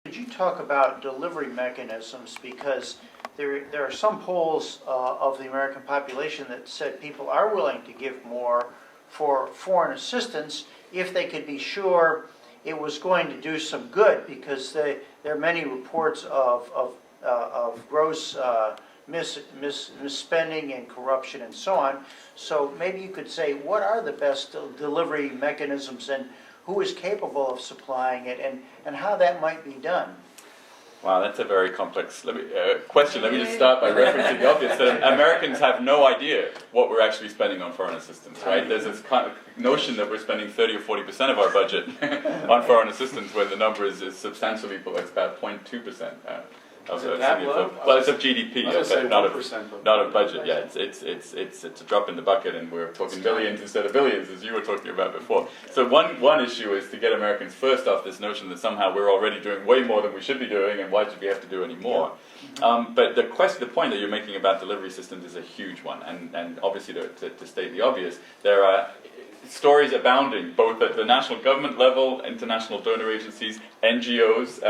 Could you talk about delivery mechanisms? Because there are some polls of the American population that said people are willing to give more for foreign assistance if they could be sure it was going to do some good, because there are many reports of gross misspending and corruption and so on. So maybe you could say, what are the best delivery mechanisms and who is capable of supplying it, and how that might be done? Wow, that's a very complex question. Let me just start by referencing the obvious, that Americans have no idea what we're actually spending on foreign assistance, right? There's this kind of notion that we're spending 30 or 40% of our budget on foreign assistance, when the number is substantially below. It's about 0.2%. Well, it's of GDP, not of budget. Yeah, it's a drop in the bucket, and we're talking billions instead of billions, as you were talking about before. So one issue is to get Americans first off this notion that somehow we're already doing way more than we should be doing, and why should we have to do any more? But the point that you're making about delivery systems is a huge one, and obviously to state the obvious, there are stories abounding, both at the national government level, international donor agencies, NGOs,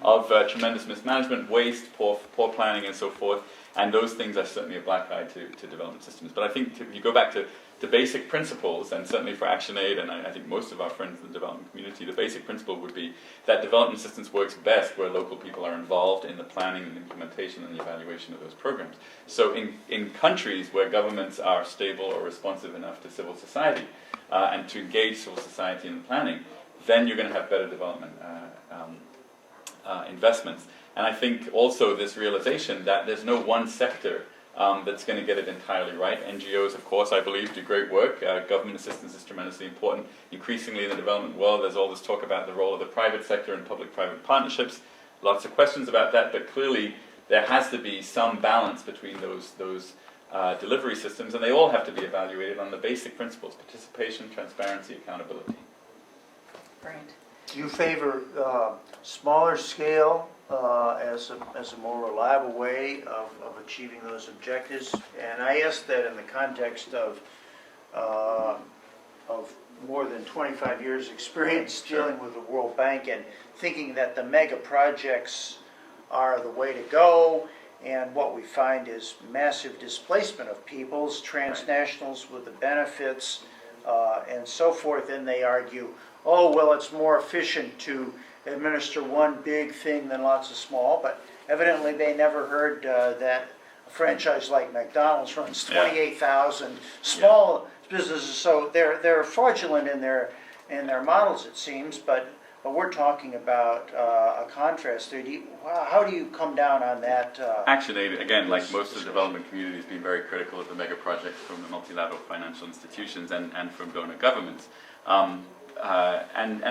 of tremendous mismanagement, waste, poor planning, and so forth. And those things are certainly a black eye to development systems. But I think if you go back to basic principles, and certainly for ActionAid, and I think most of our friends in the development community, the basic principle would be that development assistance works best where local people are involved in the planning and implementation and the evaluation of those programs. So in countries where governments are stable or responsive enough to civil society, and to engage civil society in the planning, then you're going to have better development investments. And I think also this realization that there's no one sector that's going to get it entirely right. NGOs, of course, I believe, do great work. Government assistance is tremendously important. Increasingly in the development world, there's all this talk about the role of the private sector and public-private partnerships. Lots of questions about that, but clearly there has to be some balance between those delivery systems, and they all have to be evaluated on the basic principles: participation, transparency, accountability. Right. Do you favor smaller scale as a more reliable way of achieving those objectives? And I ask that in the context of more than 25 years experience dealing with the World Bank and thinking that the mega projects are the way to go. And what we find is massive displacement of peoples, transnationals with the benefits, and so forth. And they argue, oh, well, it's more efficient to administer one big thing than lots of small. But evidently they never heard that a franchise like McDonald's runs 28,000 small businesses. So they're fraudulent in their models, it seems. But we're talking about a contrast there. How do you come down on that? ActionAid, again, like most of the development community, has been very critical of the mega projects from the multilateral financial institutions and from donor governments. And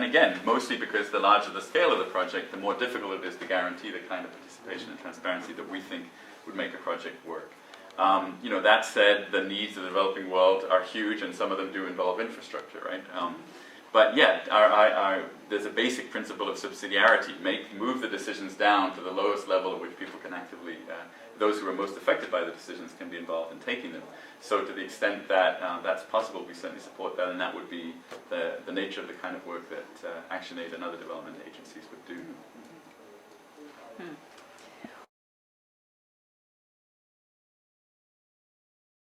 again, mostly because the larger the scale of the project, the more difficult it is to guarantee the kind of participation and transparency that we think would make a project work. That said, the needs of the developing world are huge, and some of them do involve infrastructure, right? But yeah, there's a basic principle of subsidiarity. Move the decisions down to the lowest level at which people can actively, those who are most affected by the decisions can be involved in taking them. So to the extent that that's possible, we certainly support that, and that would be the nature of the kind of work that ActionAid and other development agencies would do.